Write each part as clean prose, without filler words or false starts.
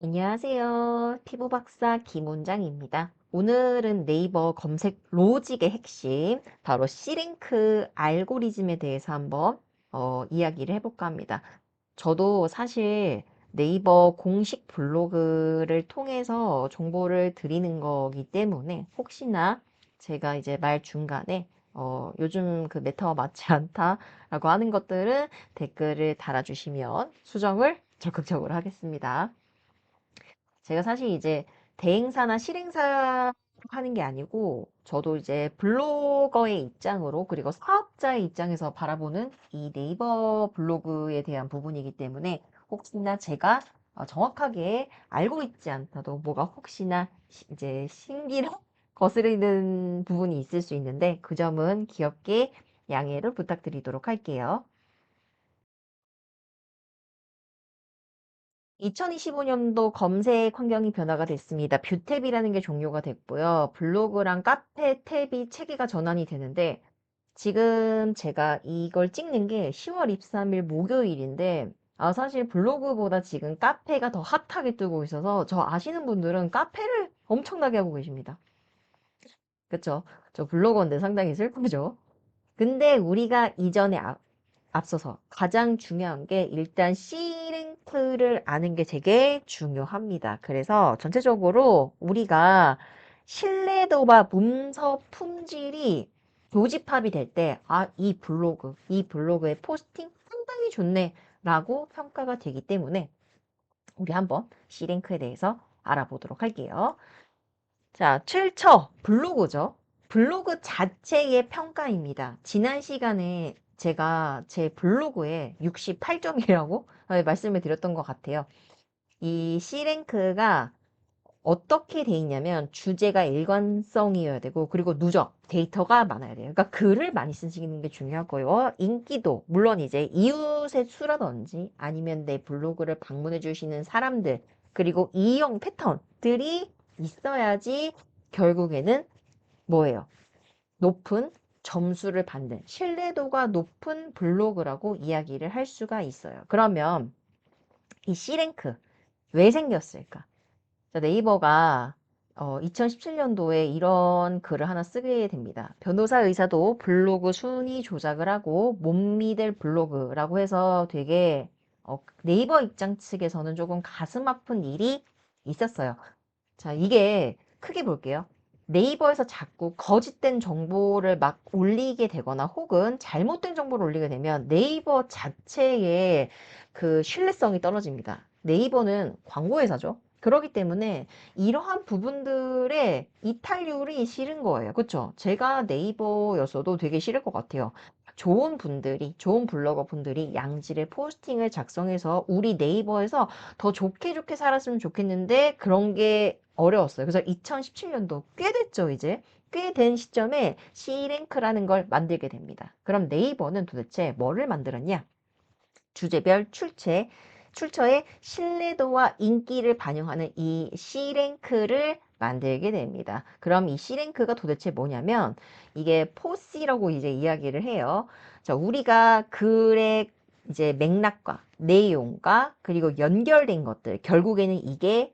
안녕하세요. 피부박사 김원장입니다. 오늘은 네이버 검색 로직의 핵심, 바로 C랭크 알고리즘에 대해서 한번 이야기를 해볼까 합니다. 저도 사실 네이버 공식 블로그를 통해서 정보를 드리는 거기 때문에 혹시나 제가 이제 말 중간에 요즘 그 메타와 맞지 않다라고 하는 것들은 댓글을 달아주시면 수정을 적극적으로 하겠습니다. 제가 사실 이제 대행사나 실행사 하는 게 아니고 저도 이제 블로거의 입장으로 그리고 사업자의 입장에서 바라보는 이 네이버 블로그에 대한 부분이기 때문에 혹시나 제가 정확하게 알고 있지 않다도 뭐가 혹시나 이제 신기를 거스르는 부분이 있을 수 있는데 그 점은 귀엽게 양해를 부탁드리도록 할게요. 2025년도 검색 환경이 변화가 됐습니다. 뷰 탭이라는 게 종료가 됐고요. 블로그랑 카페 탭이 체계가 전환이 되는데 지금 제가 이걸 찍는 게 10월 23일 목요일인데 사실 블로그보다 지금 카페가 더 핫하게 뜨고 있어서 저 아시는 분들은 카페를 엄청나게 하고 계십니다. 그쵸? 저 블로거인데 상당히 슬프죠? 근데 우리가 이전에 앞서서 가장 중요한 게 일단 C랭크를 아는 게 되게 중요합니다. 그래서 전체적으로 우리가 신뢰도와 문서 품질이 교집합이 될 때, 이 블로그의 포스팅 상당히 좋네, 라고 평가가 되기 때문에 우리 한번 C랭크에 대해서 알아보도록 할게요. 자, 7처 블로그죠. 블로그 자체의 평가입니다. 지난 시간에 제가 제 블로그에 68점이라고 말씀을 드렸던 것 같아요. 이 C랭크가 어떻게 돼 있냐면 주제가 일관성이어야 되고 그리고 누적 데이터가 많아야 돼요. 그러니까 글을 많이 쓰시는 게 중요하고요. 인기도 물론 이제 이웃의 수라든지 아니면 내 블로그를 방문해 주시는 사람들 그리고 이용 패턴들이 있어야지 결국에는 뭐예요? 높은 점수를 받는 신뢰도가 높은 블로그라고 이야기를 할 수가 있어요. 그러면 이 C랭크 왜 생겼을까? 자, 네이버가 2017년도에 이런 글을 하나 쓰게 됩니다. 변호사 의사도 블로그 순위 조작을 하고 못 믿을 블로그라고 해서 되게 네이버 입장 측에서는 조금 가슴 아픈 일이 있었어요. 자, 이게 크게 볼게요. 네이버에서 자꾸 거짓된 정보를 막 올리게 되거나 혹은 잘못된 정보를 올리게 되면 네이버 자체의 그 신뢰성이 떨어집니다. 네이버는 광고회사죠. 그렇기 때문에 이러한 부분들의 이탈률이 싫은 거예요. 그쵸? 제가 네이버였어도 되게 싫을 것 같아요. 좋은 분들이, 좋은 블로거 분들이 양질의 포스팅을 작성해서 우리 네이버에서 더 좋게 좋게 살았으면 좋겠는데 그런 게 어려웠어요. 그래서 2017년도 꽤 됐죠, 이제. 꽤 된 시점에 C랭크라는 걸 만들게 됩니다. 그럼 네이버는 도대체 뭐를 만들었냐? 주제별 출처의 신뢰도와 인기를 반영하는 이 C랭크를 만들게 됩니다. 그럼 이 C랭크가 도대체 뭐냐면 이게 포시라고 이제 이야기를 해요. 자, 우리가 글의 이제 맥락과 내용과 그리고 연결된 것들 결국에는 이게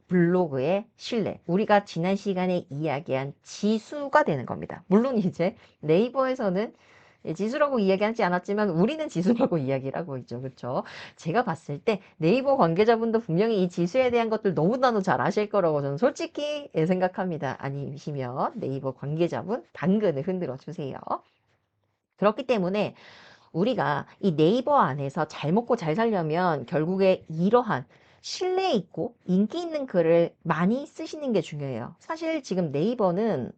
블로그의 신뢰. 우리가 지난 시간에 이야기한 지수가 되는 겁니다. 물론 이제 네이버에서는 지수라고 이야기하지 않았지만 우리는 지수라고 이야기를 하고 있죠. 그렇죠? 제가 봤을 때 네이버 관계자분도 분명히 이 지수에 대한 것들 너무나도 잘 아실 거라고 저는 솔직히 생각합니다. 아니시면 네이버 관계자분 당근을 흔들어 주세요. 그렇기 때문에 우리가 이 네이버 안에서 잘 먹고 잘 살려면 결국에 이러한 신뢰 있고 인기 있는 글을 많이 쓰시는 게 중요해요. 사실 지금 네이버는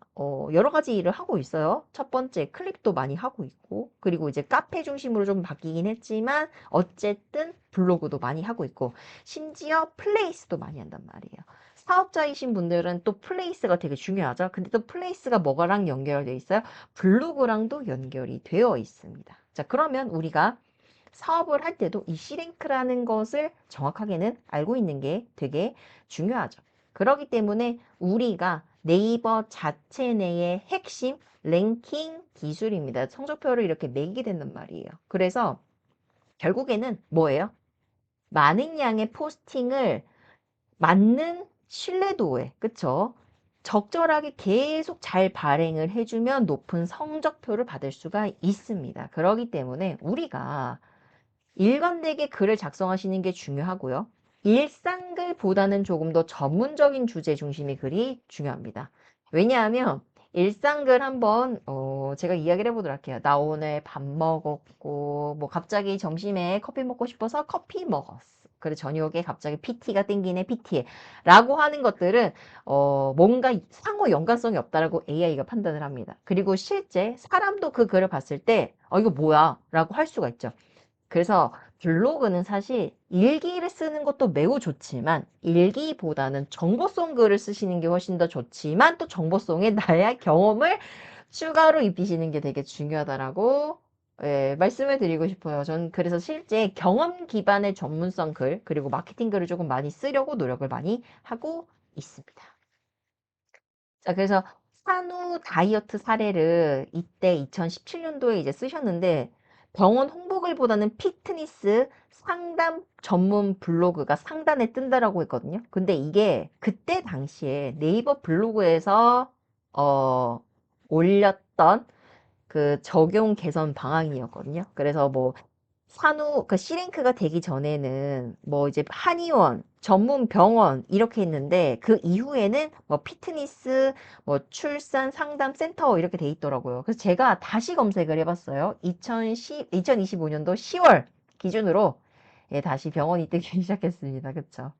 여러 가지 일을 하고 있어요. 첫 번째 클립도 많이 하고 있고 그리고 이제 카페 중심으로 좀 바뀌긴 했지만 어쨌든 블로그도 많이 하고 있고 심지어 플레이스도 많이 한단 말이에요. 사업자이신 분들은 또 플레이스가 되게 중요하죠. 근데 또 플레이스가 뭐가랑 연결되어 있어요? 블로그랑도 연결이 되어 있습니다. 자, 그러면 우리가 사업을 할 때도 이 C랭크라는 것을 정확하게는 알고 있는 게 되게 중요하죠. 그렇기 때문에 우리가 네이버 자체 내의 핵심 랭킹 기술입니다. 성적표를 이렇게 매기게 된단 말이에요. 그래서 결국에는 뭐예요? 많은 양의 포스팅을 맞는 신뢰도에, 그쵸? 적절하게 계속 잘 발행을 해주면 높은 성적표를 받을 수가 있습니다. 그렇기 때문에 우리가 일관되게 글을 작성하시는 게 중요하고요. 일상글보다는 조금 더 전문적인 주제 중심의 글이 중요합니다. 왜냐하면 일상글 한번 제가 이야기를 해보도록 할게요. 나 오늘 밥 먹었고 뭐 갑자기 점심에 커피 먹고 싶어서 커피 먹었어. 그리고 저녁에 갑자기 PT가 땡기네 PT해 라고 하는 것들은 뭔가 상호 연관성이 없다라고 AI가 판단을 합니다. 그리고 실제 사람도 그 글을 봤을 때 이거 뭐야 라고 할 수가 있죠. 그래서 블로그는 사실 일기를 쓰는 것도 매우 좋지만 일기보다는 정보성 글을 쓰시는 게 훨씬 더 좋지만 또 정보성에 나의 경험을 추가로 입히시는 게 되게 중요하다라고 말씀을 드리고 싶어요. 전 그래서 실제 경험 기반의 전문성 글 그리고 마케팅 글을 조금 많이 쓰려고 노력을 많이 하고 있습니다. 자, 그래서 산후 다이어트 사례를 이때 2017년도에 이제 쓰셨는데 병원 홍보글보다는 피트니스 상담 전문 블로그가 상단에 뜬다라고 했거든요. 근데 이게 그때 당시에 네이버 블로그에서 올렸던 그 적용 개선 방안이었거든요. 그래서 뭐 산후 그 C랭크가 되기 전에는 뭐 이제 한의원, 전문 병원 이렇게 했는데 그 이후에는 뭐 피트니스, 뭐 출산 상담 센터 이렇게 돼 있더라고요. 그래서 제가 다시 검색을 해봤어요. 2025년도 10월 기준으로 예, 다시 병원이 뜨기 시작했습니다. 그쵸?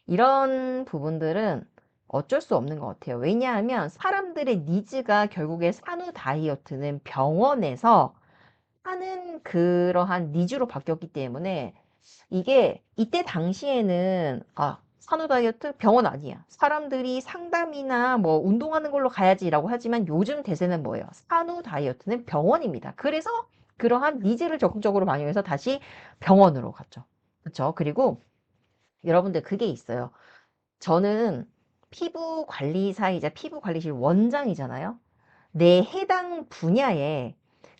이런 부분들은 어쩔 수 없는 것 같아요. 왜냐하면 사람들의 니즈가 결국에 산후 다이어트는 병원에서 하는 그러한 니즈로 바뀌었기 때문에 이게 이때 당시에는 산후 다이어트 병원 아니야. 사람들이 상담이나 뭐 운동하는 걸로 가야지라고 하지만 요즘 대세는 뭐예요? 산후 다이어트는 병원입니다. 그래서 그러한 니즈를 적극적으로 반영해서 다시 병원으로 갔죠. 그렇죠? 그리고 여러분들 그게 있어요. 저는 피부 관리사이자 피부 관리실 원장이잖아요. 내 해당 분야에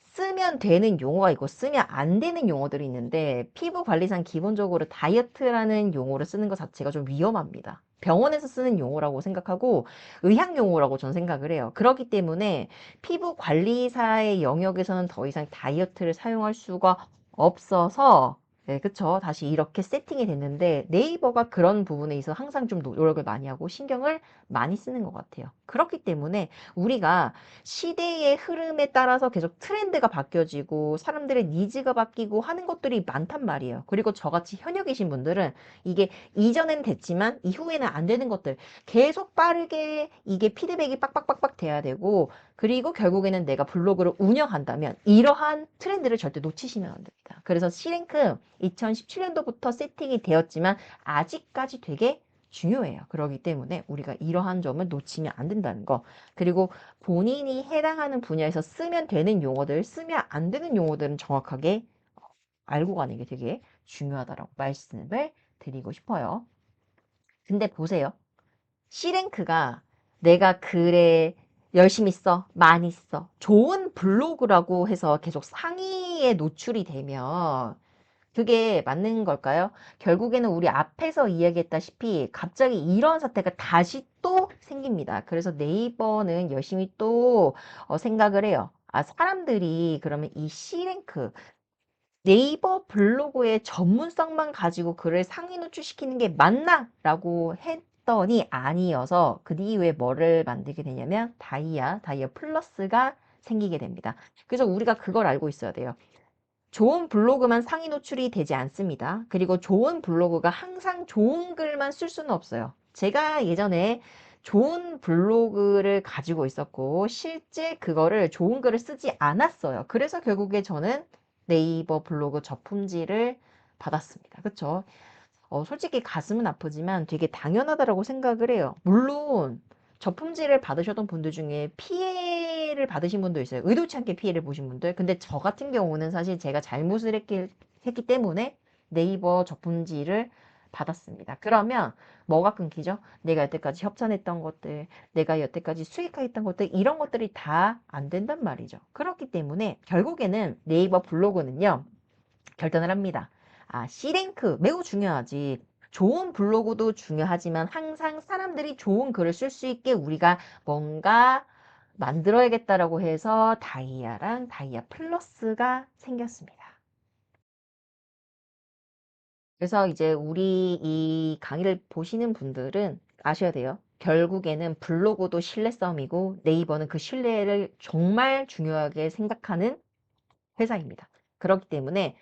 쓰면 되는 용어가 있고 쓰면 안 되는 용어들이 있는데 피부 관리상 기본적으로 다이어트라는 용어를 쓰는 것 자체가 좀 위험합니다. 병원에서 쓰는 용어라고 생각하고 의학 용어라고 저는 생각을 해요. 그렇기 때문에 피부 관리사의 영역에서는 더 이상 다이어트를 사용할 수가 없어서 네, 그쵸. 다시 이렇게 세팅이 됐는데 네이버가 그런 부분에 있어서 항상 좀 노력을 많이 하고 신경을 많이 쓰는 것 같아요. 그렇기 때문에 우리가 시대의 흐름에 따라서 계속 트렌드가 바뀌어지고 사람들의 니즈가 바뀌고 하는 것들이 많단 말이에요. 그리고 저같이 현역이신 분들은 이게 이전엔 됐지만 이후에는 안 되는 것들 계속 빠르게 이게 피드백이 빡빡빡빡 돼야 되고 그리고 결국에는 내가 블로그를 운영한다면 이러한 트렌드를 절대 놓치시면 안 됩니다. 그래서 C랭크 2017년도부터 세팅이 되었지만 아직까지 되게 중요해요. 그렇기 때문에 우리가 이러한 점을 놓치면 안 된다는 거. 그리고 본인이 해당하는 분야에서 쓰면 되는 용어들, 쓰면 안 되는 용어들은 정확하게 알고 가는 게 되게 중요하다라고 말씀을 드리고 싶어요. 근데 보세요. C랭크가 내가 글에 열심히 써, 많이 써, 좋은 블로그라고 해서 계속 상위에 노출이 되면 그게 맞는 걸까요? 결국에는 우리 앞에서 이야기했다시피 갑자기 이런 사태가 다시 또 생깁니다. 그래서 네이버는 열심히 또 생각을 해요. 사람들이 그러면 이 C랭크, 네이버 블로그의 전문성만 가지고 글을 상위 노출시키는 게 맞나? 라고 했더니 아니어서 그 이후에 뭐를 만들게 되냐면 다이아 플러스가 생기게 됩니다. 그래서 우리가 그걸 알고 있어야 돼요. 좋은 블로그만 상위 노출이 되지 않습니다. 그리고 좋은 블로그가 항상 좋은 글만 쓸 수는 없어요. 제가 예전에 좋은 블로그를 가지고 있었고 실제 그거를 좋은 글을 쓰지 않았어요. 그래서 결국에 저는 네이버 블로그 저품지를 받았습니다. 그쵸? 솔직히 가슴은 아프지만 되게 당연하다라고 생각을 해요. 물론 저품질을 받으셨던 분들 중에 피해를 받으신 분도 있어요. 의도치 않게 피해를 보신 분들. 근데 저 같은 경우는 사실 제가 잘못을 했기 때문에 네이버 저품질을 받았습니다. 그러면 뭐가 끊기죠? 내가 여태까지 협찬했던 것들, 내가 여태까지 수익화했던 것들, 이런 것들이 다 안 된단 말이죠. 그렇기 때문에 결국에는 네이버 블로그는요, 결단을 합니다. C랭크 매우 중요하지. 좋은 블로그도 중요하지만 항상 사람들이 좋은 글을 쓸 수 있게 우리가 뭔가 만들어야겠다라고 해서 다이아랑 다이아 플러스가 생겼습니다. 그래서 이제 우리 이 강의를 보시는 분들은 아셔야 돼요. 결국에는 블로그도 신뢰 싸움이고 네이버는 그 신뢰를 정말 중요하게 생각하는 회사입니다. 그렇기 때문에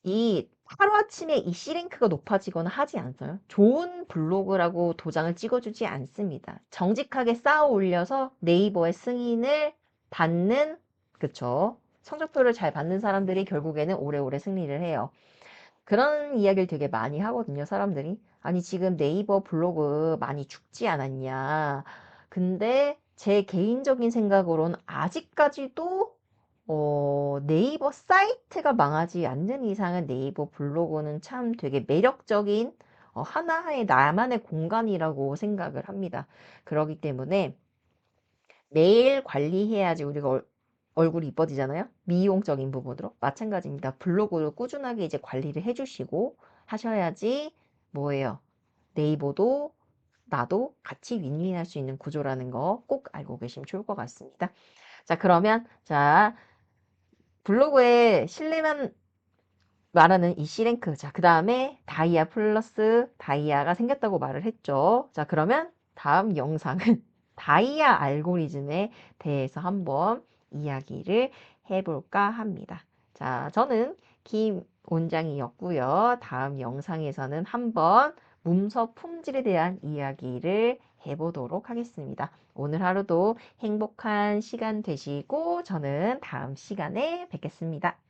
이 하루아침에 이 C랭크가 높아지거나 하지 않아요. 좋은 블로그라고 도장을 찍어주지 않습니다. 정직하게 쌓아 올려서 네이버의 승인을 받는, 그쵸? 성적표를 잘 받는 사람들이 결국에는 오래오래 승리를 해요. 그런 이야기를 되게 많이 하거든요, 사람들이. 아니, 지금 네이버 블로그 많이 죽지 않았냐. 근데 제 개인적인 생각으로는 아직까지도 네이버 사이트가 망하지 않는 이상은 네이버 블로그는 참 되게 매력적인 하나의 나만의 공간이라고 생각을 합니다. 그렇기 때문에 매일 관리해야지 우리가 얼굴이 이뻐지잖아요. 미용적인 부분으로. 마찬가지입니다. 블로그를 꾸준하게 이제 관리를 해주시고 하셔야지 뭐예요? 네이버도 나도 같이 윈윈할 수 있는 구조라는 거 꼭 알고 계시면 좋을 것 같습니다. 자, 그러면 자, 블로그에 신뢰만 말하는 이 C랭크. 자, 그 다음에 다이아 플러스 다이아가 생겼다고 말을 했죠. 자, 그러면 다음 영상은 다이아 알고리즘에 대해서 한번 이야기를 해볼까 합니다. 자, 저는 김 원장이었고요. 다음 영상에서는 한번 문서 품질에 대한 이야기를 해보도록 하겠습니다. 오늘 하루도 행복한 시간 되시고 저는 다음 시간에 뵙겠습니다.